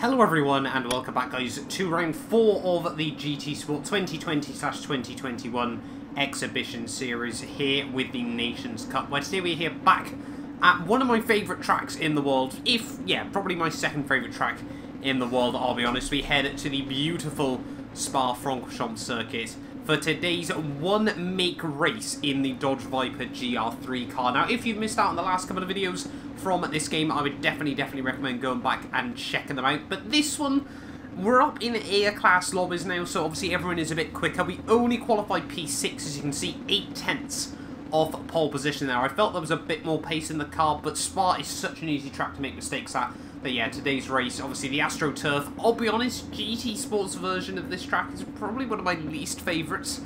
Hello everyone and welcome back guys to round 4 of the GT Sport 2020/2021 exhibition series here with the Nations Cup, where today we're here back at one of my favourite tracks in the world, probably my second favourite track in the world, I'll be honest. We head to the beautiful Spa-Francorchamps circuit for today's one-make race in the Dodge Viper GR3 car. Now, if you've missed out on the last couple of videos from this game, I would definitely recommend going back and checking them out. But this one, we're up in A-class lobbies now, so obviously everyone is a bit quicker. We only qualified P6, as you can see, 8/10 off pole position there. I felt there was a bit more pace in the car, but Spa is such an easy track to make mistakes at. But yeah, today's race, obviously the AstroTurf. I'll be honest, GT Sports version of this track is probably one of my least favourites.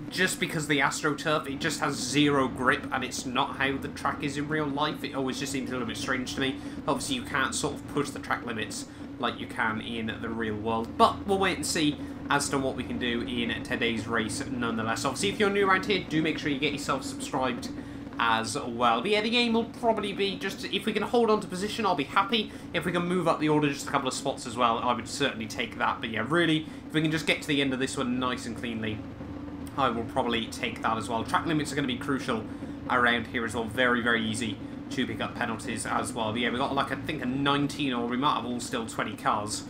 Just because the AstroTurf, it just has zero grip, and it's not how the track is in real life. It always just seems a little bit strange to me. Obviously, you can't sort of push the track limits like you can in the real world. But we'll wait and see as to what we can do in today's race nonetheless. Obviously, if you're new around here, do make sure you get yourself subscribed as well. But yeah, the game will probably be just, if we can hold on to position, I'll be happy. If we can move up the order just a couple of spots as well, I would certainly take that. But yeah, really, if we can just get to the end of this one nice and cleanly, I will probably take that as well. Track limits are going to be crucial around here as well. Very easy to pick up penalties as well. But yeah, we've got like, I think a 19, or we might have all still 20 cars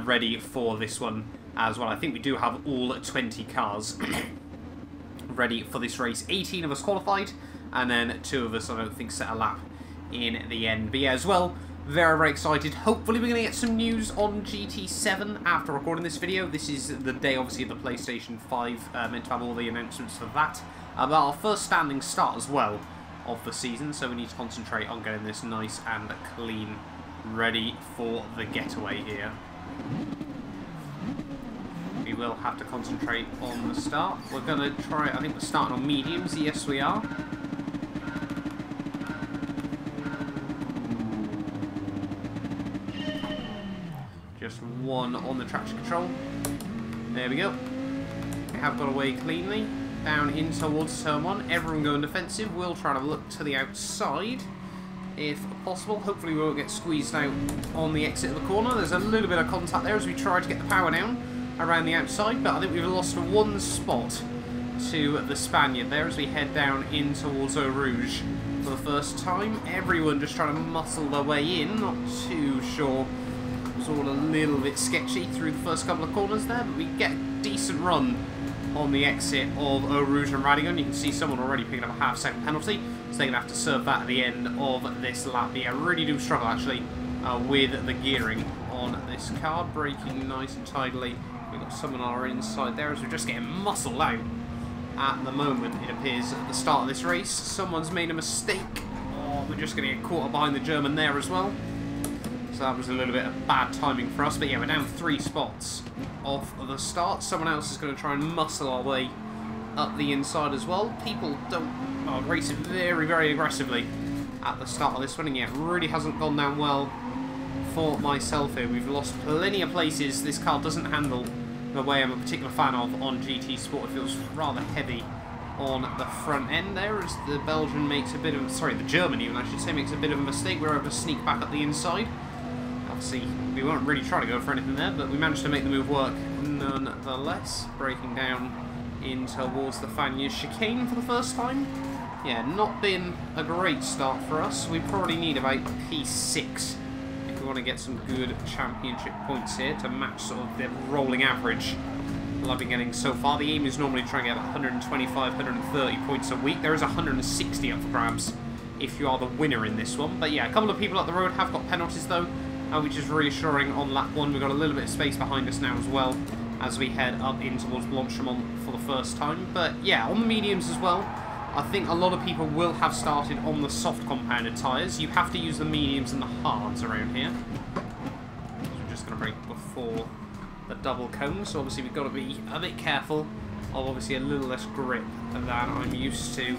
ready for this one as well. I think we do have all 20 cars ready for this race. 18 of us qualified, and then 2 of us, I don't think, set a lap in the end. But yeah, as well, very excited. Hopefully we're going to get some news on GT7 after recording this video. This is the day, obviously, of the PlayStation 5. Meant to have all the announcements for that. But our first standing start as well of the season, so we need to concentrate on getting this nice and clean, ready for the getaway here. We will have to concentrate on the start. We're going to try, I think we're starting on mediums. Yes, we are. Just one on the traction control. There we go. We have got away cleanly. Down in towards turn 1. Everyone going defensive. We'll try to look to the outside if possible. Hopefully we won't get squeezed out on the exit of the corner. There's a little bit of contact there as we try to get the power down around the outside, but I think we've lost one spot to the Spaniard there as we head down in towards Eau Rouge for the first time. Everyone just trying to muscle their way in. Not too sure. It was all a little bit sketchy through the first couple of corners there, but we get a decent run on the exit of Eau Rouge and Radigan. You can see someone already picking up a half-second penalty, so they're going to have to serve that at the end of this lap. But yeah, really do struggle actually with the gearing on this car. Braking nice and tidily. We've got someone on our inside there as we're just getting muscled out at the moment, it appears, at the start of this race. Someone's made a mistake. Oh, we're just going to get caught up behind the German there as well. So that was a little bit of bad timing for us. But yeah, we're down 3 spots off of the start. Someone else is going to try and muscle our way up the inside as well. People don't race it very aggressively at the start of this one. And yeah, it really hasn't gone down well for myself here. We've lost plenty of places. This car doesn't handle the way I'm a particular fan of on GT Sport. It feels rather heavy on the front end there as the Belgian makes a bit of, sorry, the German even I should say, makes a bit of a mistake. We're able to sneak back up the inside. Obviously, we weren't really trying to go for anything there, but we managed to make the move work nonetheless. Breaking down in towards the Fagnes chicane for the first time. Yeah, not been a great start for us. We probably need about P6 if we want to get some good championship points here to match sort of the rolling average I've been getting so far. The aim is normally trying to get 125, 130 points a week. There is 160 up for grabs if you are the winner in this one. But yeah, a couple of people up the road have got penalties though, which is reassuring on lap 1. We've got a little bit of space behind us now as well as we head up in towards Blanchemont for the first time. But yeah, on the mediums as well, I think a lot of people will have started on the soft compounded tyres. You have to use the mediums and the hards around here. So we're just going to brake before the double cone, so obviously we've got to be a bit careful of obviously a little less grip than I'm used to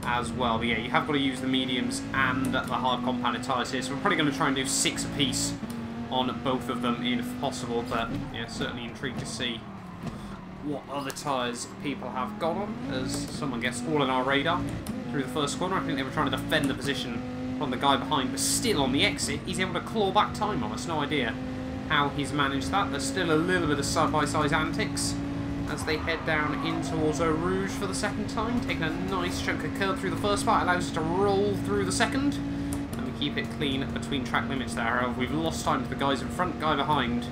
as well. But yeah, you have got to use the mediums and the hard compounded tyres here, so we're probably going to try and do 6 apiece on both of them if possible. But yeah, certainly intrigued to see what other tyres people have got on, as someone gets all on our radar through the first corner. I think they were trying to defend the position from the guy behind, but still on the exit he's able to claw back time on us. No idea how he's managed that. There's still a little bit of side-by-side antics as they head down in towards Eau Rouge for the second time, taking a nice chunk of curb through the first part, allows us to roll through the second, and we keep it clean between track limits there. However, we've lost time to the guys in front. Guy behind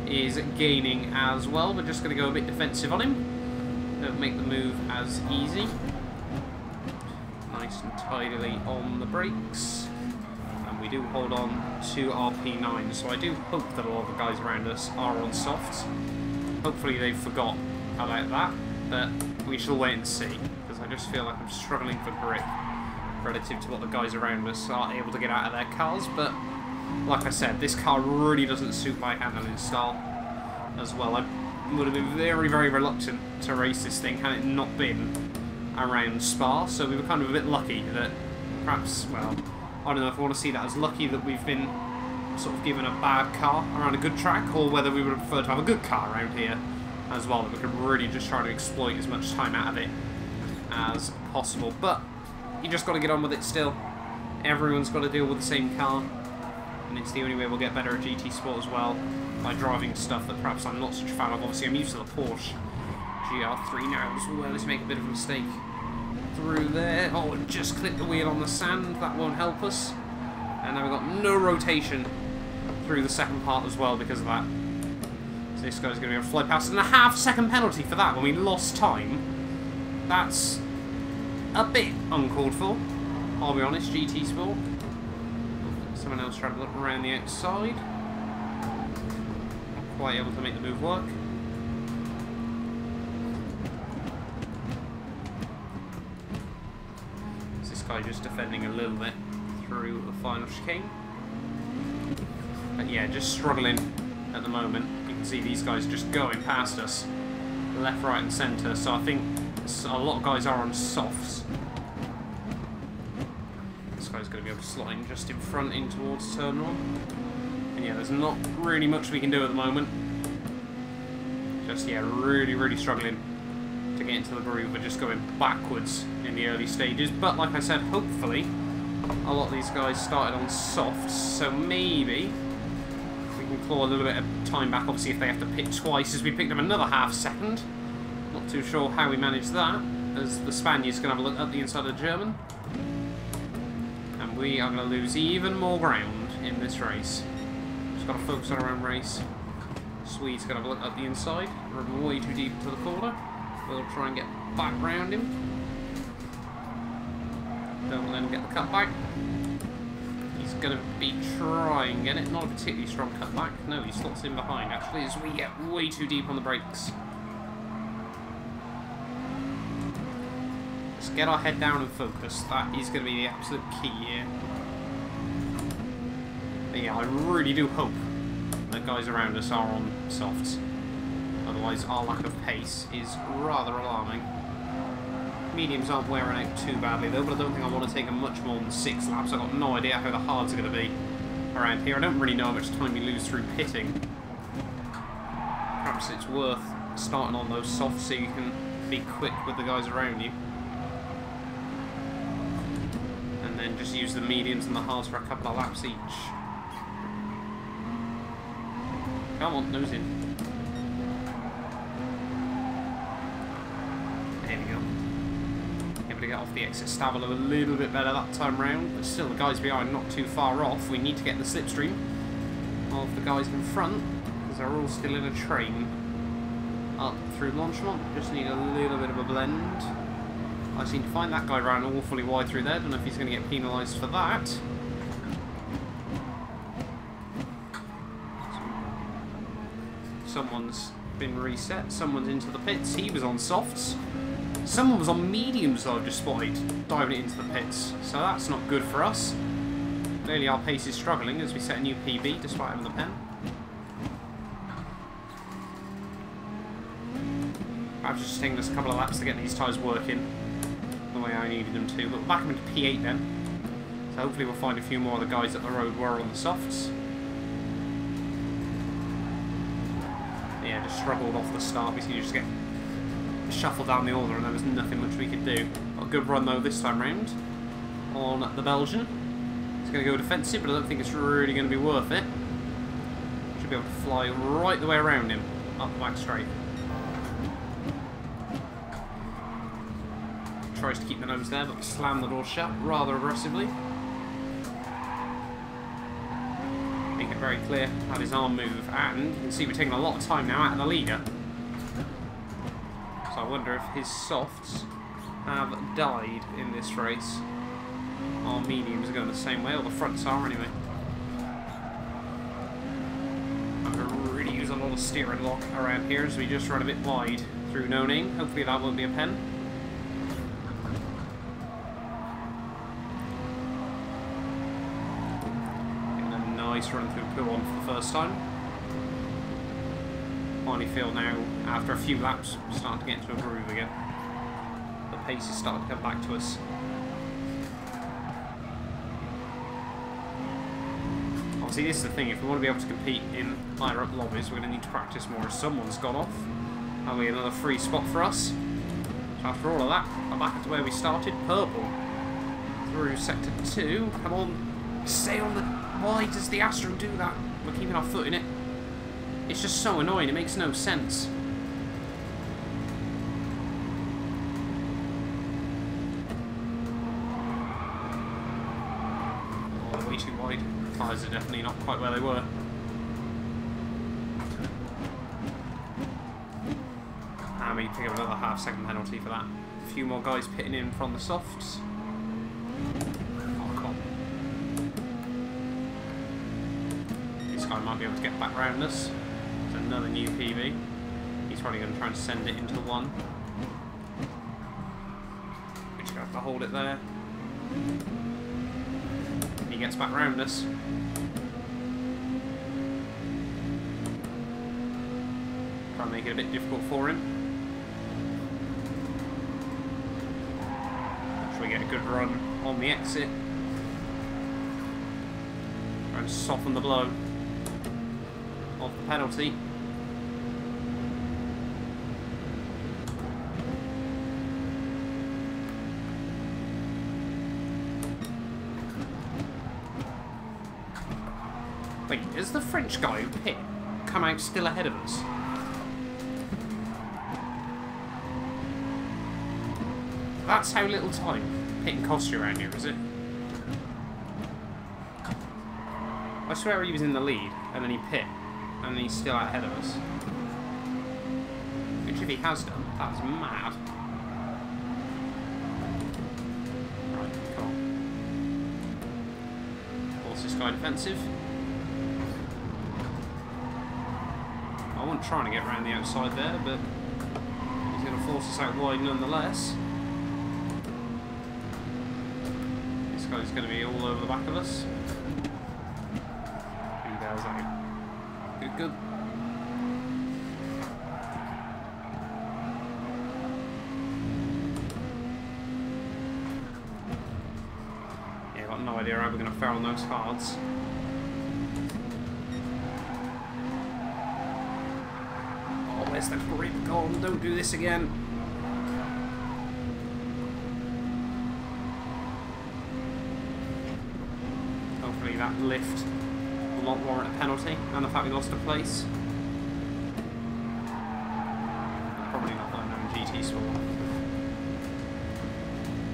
is gaining as well. We're just going to go a bit defensive on him. Don't make the move as easy. Nice and tidily on the brakes. And we do hold on to our P9, so I do hope that a lot of the guys around us are on softs. Hopefully they've forgot about that, but we shall wait and see, because I just feel like I'm struggling for grip relative to what the guys around us are able to get out of their cars. But like I said, this car really doesn't suit my handling style as well. I would have been very, very reluctant to race this thing had it not been around Spa, so we were kind of a bit lucky that perhaps, well, I don't know if I want to see that as lucky that we've been sort of given a bad car around a good track, or whether we would have preferred to have a good car around here as well, that we could really just try to exploit as much time out of it as possible. But you just got to get on with it still. Everyone's got to deal with the same car, and it's the only way we'll get better at GT Sport as well, by driving stuff that perhaps I'm not such a fan of. Obviously I'm used to the Porsche GR3 now, so let's make a bit of a mistake through there. Oh, just clipped the wheel on the sand, that won't help us. And now we've got no rotation through the second part as well because of that. So this guy's going to be able to fly past, and a half-second penalty for that when we lost time. That's a bit uncalled for, I'll be honest. GT Sport. Someone else trying to look around the outside. Not quite able to make the move work. So this guy just defending a little bit through the final chicane. But yeah, just struggling at the moment. You can see these guys just going past us, left, right and centre. So I think a lot of guys are on softs. This guy's going to be able to slot in just in front in towards turn 1. And yeah, there's not really much we can do at the moment. Just, yeah, really, really struggling to get into the groove. We're just going backwards in the early stages. But like I said, hopefully a lot of these guys started on softs, so maybe we can claw a little bit of time back. Obviously, if they have to pit twice, as we picked up another half-second. Not too sure how we managed that, as the Spaniard's going to have a look at the inside of the German. And we are going to lose even more ground in this race. Just got to focus on our own race. Swede's going to have a look at the inside. We're way too deep into the corner. We'll try and get back round him. Don't let him get the cutback. He's going to be trying get it. Not a particularly strong cutback. No, he slots in behind, actually, as we get way too deep on the brakes. Just get our head down and focus. That is going to be the absolute key here. But yeah, I really do hope that guys around us are on softs. Otherwise, our lack of pace is rather alarming. Mediums aren't wearing out too badly though, but I don't think I want to take them much more than 6 laps. I've got no idea how the hards are going to be around here. I don't really know how much time we lose through pitting. Perhaps it's worth starting on those softs so you can be quick with the guys around you. And then just use the mediums and the hards for a couple of laps each. Come on, nose in. There we go. Able to get off the exit Stavilo a little bit better that time round, but still the guys behind not too far off. We need to get the slipstream of the guys in front, because they're all still in a train up through Longchamp. Just need a little bit of a blend. I seem to find that guy ran awfully wide through there. Don't know if he's going to get penalised for that. Someone's been reset. Someone's into the pits. He was on softs. Someone was on mediums though, I've just spotted, diving it into the pits. So that's not good for us. Clearly our pace is struggling as we set a new PB despite having the pen. Perhaps just taking us a couple of laps to get these tyres working the way I needed them to. But we'll back them into P8 then. So hopefully we'll find a few more of the guys at the road were on the softs. Yeah, just struggled off the start. We seem to just get shuffled down the order and there was nothing much we could do. Got a good run though this time round on the Belgian. He's going to go defensive, but I don't think it's really going to be worth it. Should be able to fly right the way around him, up the back straight. Tries to keep the nose there, but slam the door shut rather aggressively. Make it very clear how his arm move, and you can see we're taking a lot of time now out of the leader. So I wonder if his softs have died in this race. Our mediums are going the same way, or the fronts are anyway. I'm going to really use a lot of steering lock around here as we just run a bit wide through no name. Hopefully that won't be a pen. Nice run through P1 for the first time. Finally feel now, after a few laps, we're starting to get into a groove again. The pace is starting to come back to us. Obviously this is the thing, if we want to be able to compete in higher up lobbies, we're going to need to practice more. Someone's gone off. That'll be another free spot for us. So after all of that, we're back to where we started, purple. Through sector 2, come on, stay on the... Why does the Astro do that? We're keeping our foot in it. It's just so annoying, it makes no sense. Oh, way too wide. Tyres are definitely not quite where they were. And we pick up another half-second penalty for that. A few more guys pitting in from the softs. Guy might be able to get back round us. There's another new PB. He's probably going to try and send it into one. We just have to hold it there. He gets back round us. Try and make it a bit difficult for him. Should we get a good run on the exit? Try and soften the blow of the penalty. Wait, is the French guy who pit come out still ahead of us? That's how little time pitting costs you around here, is it? I swear he was in the lead and then he pit. And he's still out ahead of us. Which if he has done, that's mad. Right, come on. Force this guy defensive. I wasn't trying to get around the outside there, but he's going to force us out wide nonetheless. This guy's going to be all over the back of us. He goes out. Good. Yeah, I've got no idea how we're going to fare on those hards. Oh, where's the grip gone? Don't do this again. Hopefully that lift will not warrant a penalty, and the fact we lost a place. Probably not letting them GT score.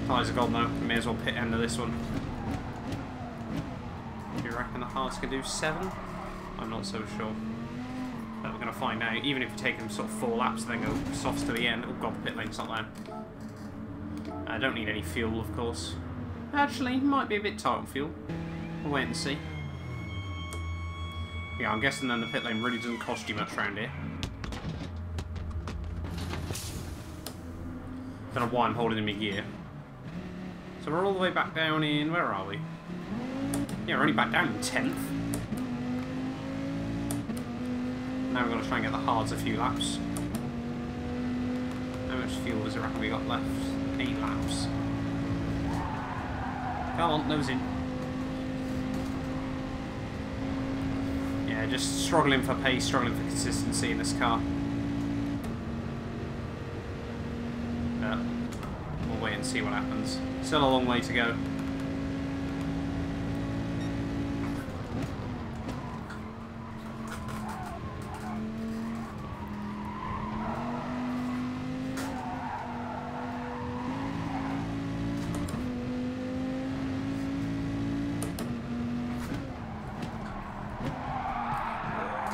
Tyres are gone though, we may as well pit end of this one. Do you reckon the hards can do 7? I'm not so sure. But we're going to find out. Even if you take them sort of 4 laps, then go softs to the end. Oh god, the pit lane's not there. I don't need any fuel, of course. Actually, might be a bit tight on fuel. We'll wait and see. Yeah, I'm guessing then the pit lane really doesn't cost you much around here. Don't know why I'm holding him in gear. So we're all the way back down in... where are we? Yeah, we're only back down in 10th. Now we're going to try and get the hards a few laps. How much fuel does it reckon we got left? 8 laps. Come on, nose in. Yeah, just struggling for pace, struggling for consistency in this car. But we'll wait and see what happens. Still a long way to go.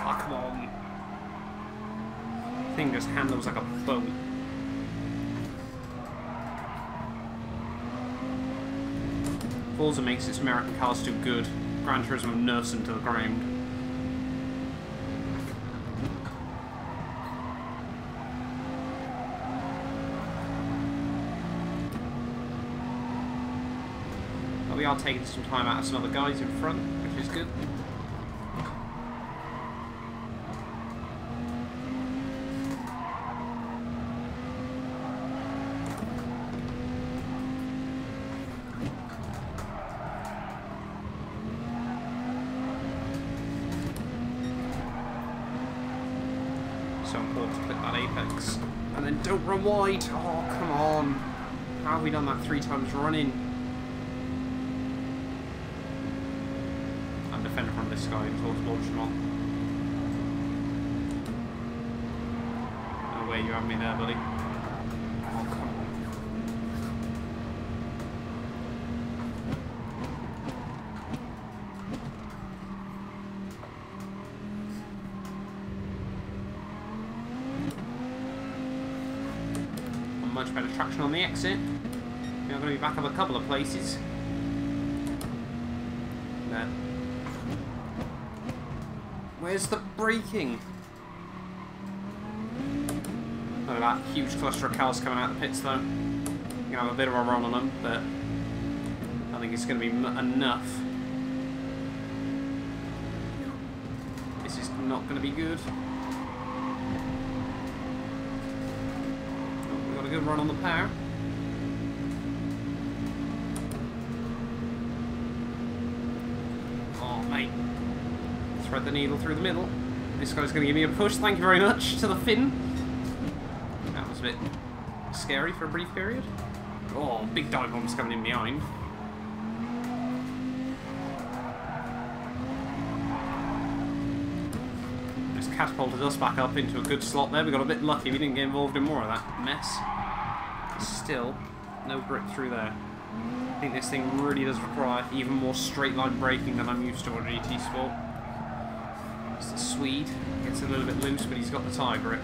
Oh, come on. Thing just handles like a boat. Forza makes its American cars too good. Gran Turismo nurse them to the ground. But we are taking some time out of some other guys in front, which is good. So important to click that apex. And then don't run wide! Oh, come on! How have we done that 3 times running? I'm defending from this guy towards Launchmont. No way you have me there, buddy. Oh, come on. Much better traction on the exit. We're going to be back up a couple of places. There. Where's the braking? Look at that huge cluster of cars coming out of the pits though. You're going to have a bit of a run on them, but I think it's going to be enough. This is not going to be good. Good run on the power. Oh, mate. Thread the needle through the middle. This guy's going to give me a push. Thank you very much to the fin. That was a bit scary for a brief period. Oh, big dive bombs coming in behind. Just catapulted us back up into a good slot there. We got a bit lucky. We didn't get involved in more of that mess. Still, no grip through there. I think this thing really does require even more straight line braking than I'm used to on GT Sport. It's the Swede. Gets a little bit loose, but he's got the tyre grip.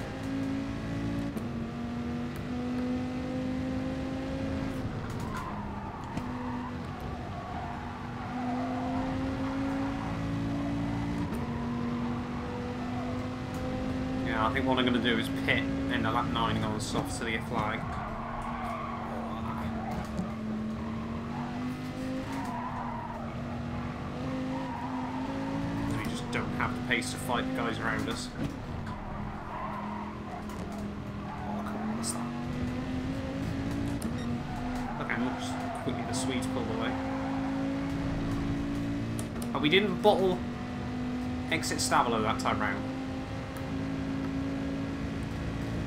Yeah, I think what I'm going to do is pit end of lap 9 on soft to the flag. Don't have the pace to fight the guys around us. Oh, come on, what's that? Look how much quickly the Swedes pulled away. But we didn't bottle exit Stabilo that time round.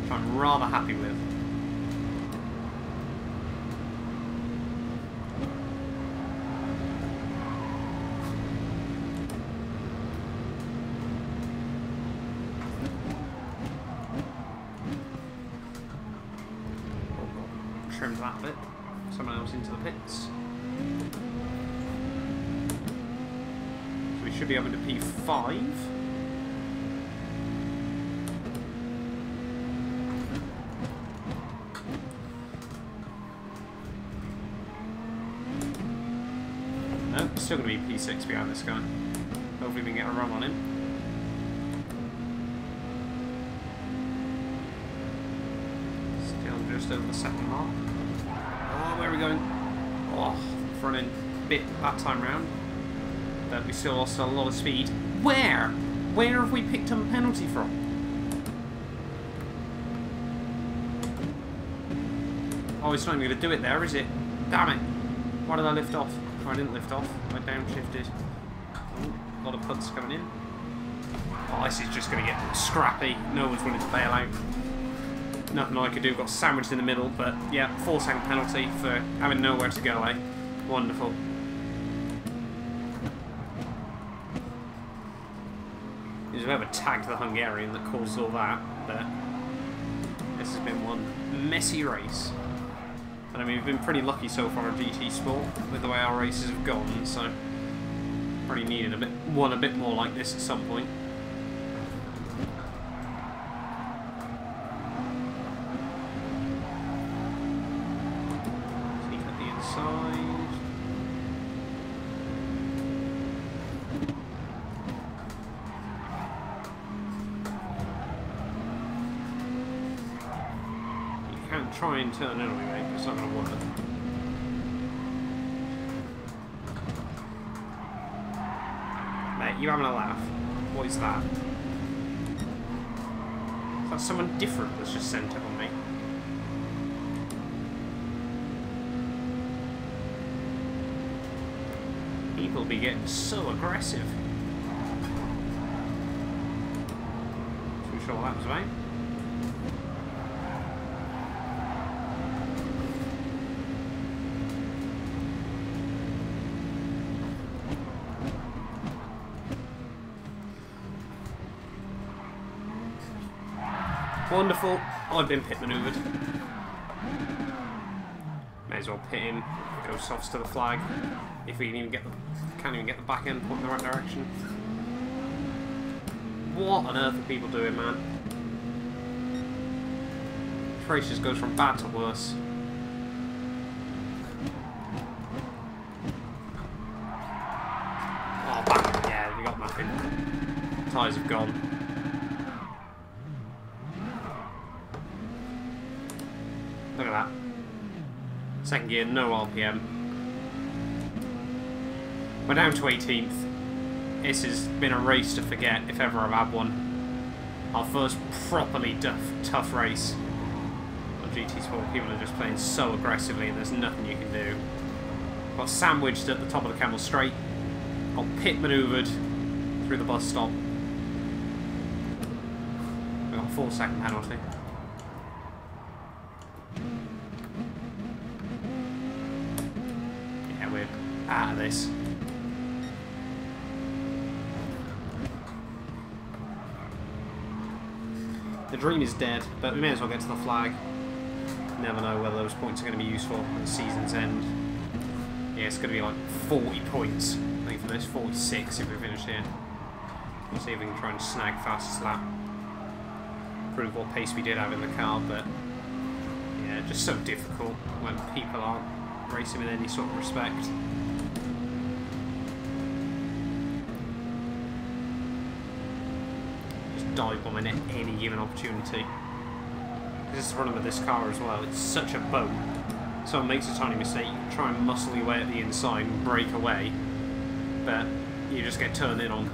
Which I'm rather happy with. Trimmed that bit. Someone else into the pits. So we should be able to P5. No, still going to be P6 behind this guy. Hopefully we can get a run on him. Still just over the second mark. Oh, where are we going? Oh, front end bit that time round. But we still lost a lot of speed. Where? Where have we picked up a penalty from? Oh, it's not even going to do it there, is it? Damn it. Why did I lift off? Oh, I didn't lift off. I downshifted. Oh, a lot of punts coming in. Oh, this is just going to get scrappy. No one's willing to bail out. Nothing I could do. Got sandwiched in the middle, but yeah, 4-second penalty for having nowhere to go, eh? Wonderful. There's whoever tagged the Hungarian that caused all that, but this has been one messy race. And I mean, we've been pretty lucky so far at GT Sport with the way our races have gone, so probably needed a bit more like this at some point. going to try and turn in anyway, but it's not going to work. Mate, you having a laugh? What is that? Is that someone different that's just sent it on me? People be getting so aggressive. Too sure what that was about. Wonderful. I've been pit manoeuvred. May as well pit in. Go softs to the flag. If we can even get the, can't even get the back end point in the right direction. What on earth are people doing, man? This race just goes from bad to worse. Oh, back. Yeah, we got nothing. Tyres have gone. Look at that. Second gear, no RPM. We're down to 18th. This has been a race to forget, if ever I've had one. Our first properly tough race on GT Sport. People are just playing so aggressively and there's nothing you can do. Got sandwiched at the top of the Camel Straight. Got pit manoeuvred through the bus stop. We got a 4-second penalty. Yeah, we're out of this. The dream is dead, but we may as well get to the flag. Never know whether those points are going to be useful at the season's end. Yeah, it's going to be like 40 points, I think, for this. 46 if we finish here. We'll see if we can try and snag fastest lap. Prove what pace we did have in the car, but yeah, just so difficult when people aren't racing with any sort of respect. Dive bombing at any given opportunity. This is the problem with this car as well. It's such a boat. Someone makes a tiny mistake, you can try and muscle your way at the inside and break away, but you just get turned in on.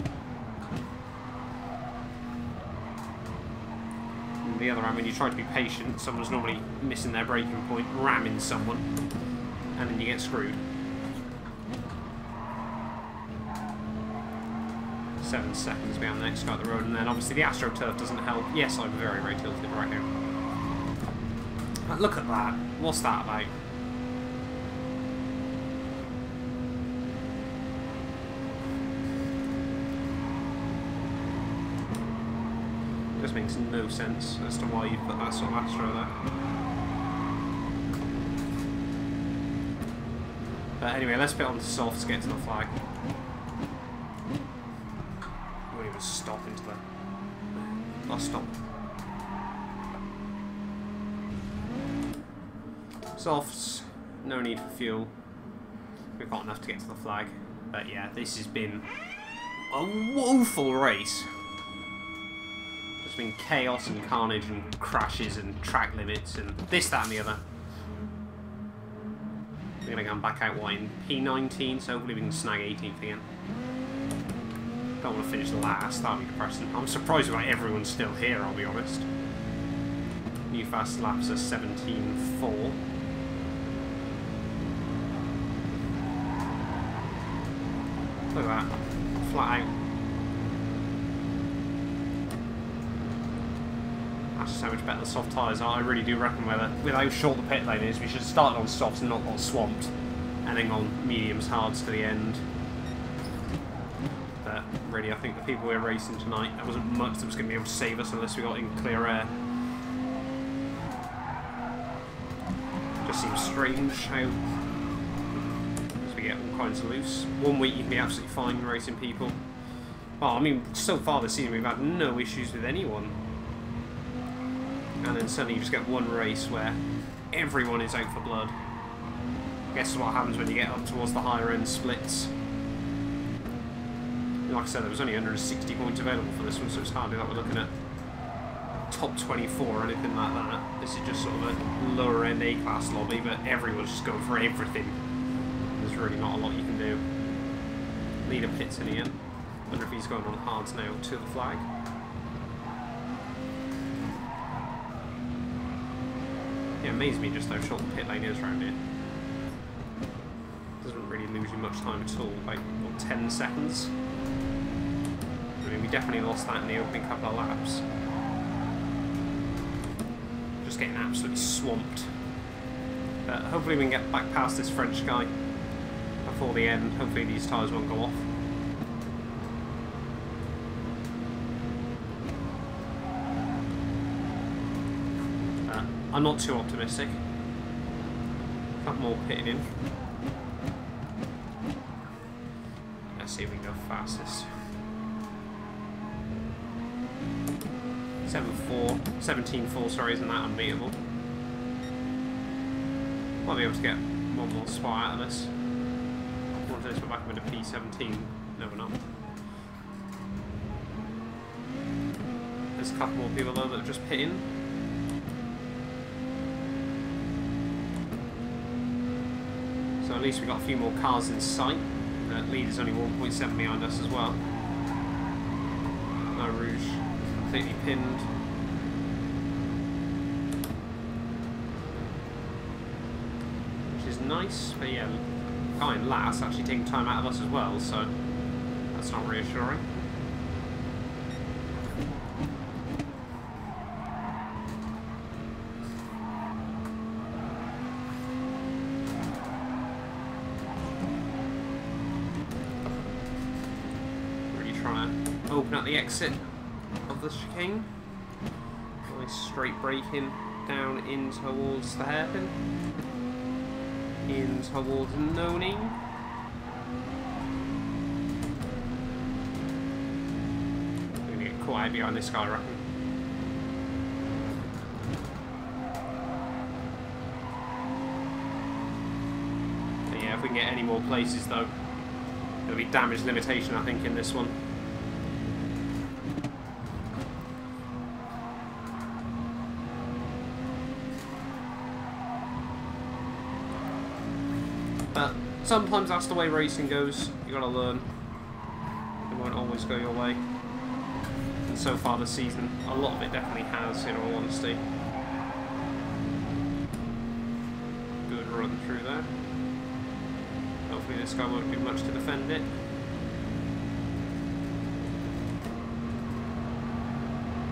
On the other hand, when you try to be patient, someone's normally missing their braking point, ramming someone, and then you get screwed. 7 seconds behind the next guy at the road, and then obviously the AstroTurf doesn't help. Yes, I'm very, very tilted right now. But look at that. What's that about? This makes no sense as to why you put that sort of Astro there. But anyway, let's put on the softs to get to the flag. Stop into the bus stop. Softs, no need for fuel. We've got enough to get to the flag. But yeah, this has been a woeful race. There's been chaos and carnage and crashes and track limits and this, that and the other. We're going to come back out in P19, so hopefully we can snag 18th again. Don't want to finish last, that'd be depressing. I'm surprised about everyone's still here, I'll be honest. New fast laps are 17.4. Look at that. Flat out. That's just how much better the soft tyres are. I really do reckon with how short the pit lane is, we should have started on softs and not got swamped. And then gone mediums, hards to the end. Really, I think the people we're racing tonight, there wasn't much that was going to be able to save us unless we got in clear air. Just seems strange how as we get all kinds of loose. 1 week you can be absolutely fine racing people. Well, I mean, so far this season we've had no issues with anyone. And then suddenly you just get one race where everyone is out for blood. Guess what happens when you get up towards the higher end splits. Like I said, there was only 160 points available for this one, so it's hardly like we're looking at top 24 or anything like that. This is just sort of a lower end A-class lobby, but everyone's just going for everything. There's really not a lot you can do. Leader pits in here. Wonder if he's going on hards now to the flag. Yeah, it amazes me just how short the pit lane is around here. Doesn't really lose you much time at all, like, what, 10 seconds? I mean, we definitely lost that in the opening couple of laps. Just getting absolutely swamped. But hopefully we can get back past this French guy before the end. Hopefully these tyres won't go off. I'm not too optimistic. A couple more pitting in. Let's see if we can go fastest. 17.4, sorry, isn't that unbeatable? Might be able to get one more spot out of this. Once this we're back up into P17. No, we're not. There's a couple more people though that have just pit in. So at least we got a few more cars in sight. The leader's only 1.7 behind us as well. No Rouge, completely pinned. Which is nice, but yeah, the guy in last actually taking time out of us as well, so that's not reassuring. Open up the exit of the chicane. Nice straight braking down in towards the hairpin. In towards Noning. I'm going to get quiet behind this guy, I reckon. But yeah, if we can get any more places though, there'll be damage limitation I think in this one. But sometimes that's the way racing goes. You gotta learn. It won't always go your way. And so far this season, a lot of it definitely has, in all honesty. Good run through there. Hopefully this guy won't do much to defend it.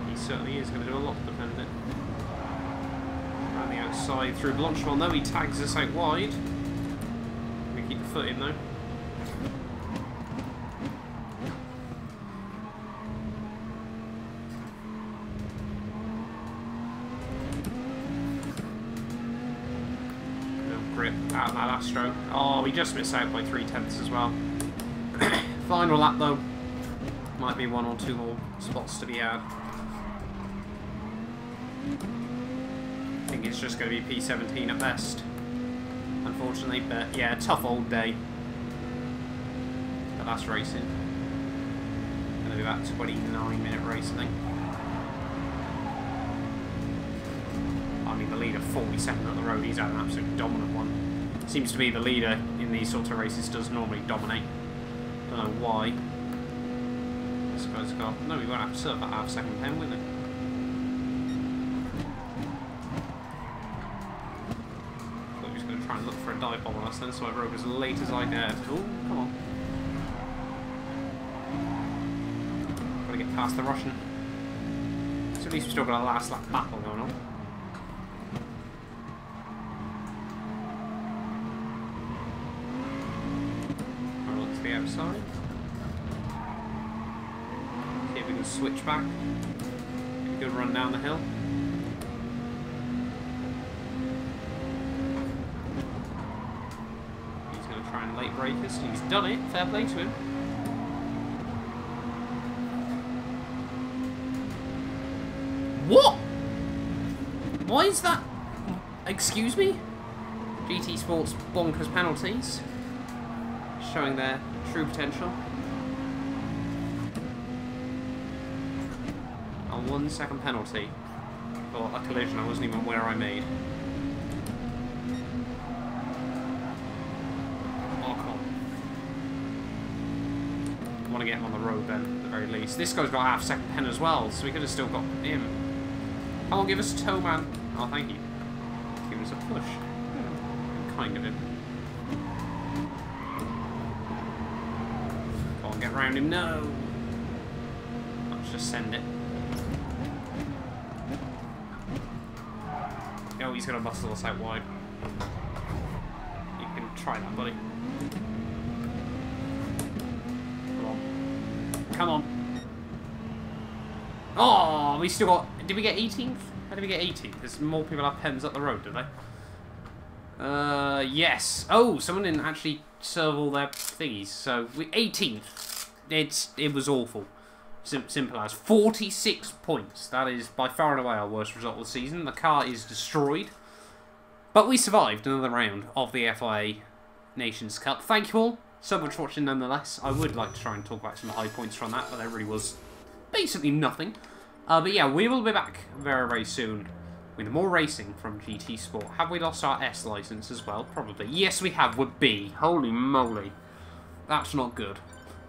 He certainly is going to do a lot to defend it. Around the outside through Blanchemont though, he tags us out wide. Keep the foot in though. No grip out of that Astro. Oh, we just missed out by 3/10 as well. Final lap though. Might be one or two more spots to be had. I think it's just going to be P17 at best. Unfortunately, but yeah, tough old day. But that's racing. Gonna be about a 29-minute race, I think. I mean, the leader 42nd on the road, he's had an absolute dominant one. Seems to be the leader in these sorts of races does normally dominate. Don't know why. This guy's got... No, we won't have to serve that half-second pen, will it? Try and look for a dive bomb on us then, so I broke as late as I dared. Oh, come on. Gotta get past the Russian. So at least we've still got a last lap battle going on. I'll look to the outside. See if we can switch back. Get a good run down the hill. Late breakers. He's done it. Fair play to him. What? Why is that? Excuse me? GT Sports bonkers penalties. Showing their true potential. A 1 second penalty. Or a collision I wasn't even aware I made. Oh, come on. I want to get him on the road then, at the very least. This guy's got a half-second pen as well, so we could have still got him. Come on, give us a tow, man. Oh, thank you. Give us a push. Kind of him. Come on, get around him. No! Let's just send it. Oh, he's going to muscle us out wide. You can try that, buddy. Come on. Come on. Oh, we still got... Did we get 18th? How did we get 18th? There's more people have pens up the road, do they? Yes. Oh, someone didn't actually serve all their thingies. So, 18th. It was awful. Simple as. 46 points. That is by far and away our worst result of the season. The car is destroyed. But we survived another round of the FIA Nations Cup. Thank you all so much for watching nonetheless. I would like to try and talk about some high points from that, but there really was basically nothing. But yeah, we will be back very, very soon with more racing from GT Sport. Have we lost our S license as well? Probably. Yes, we have. We're B. Holy moly. That's not good.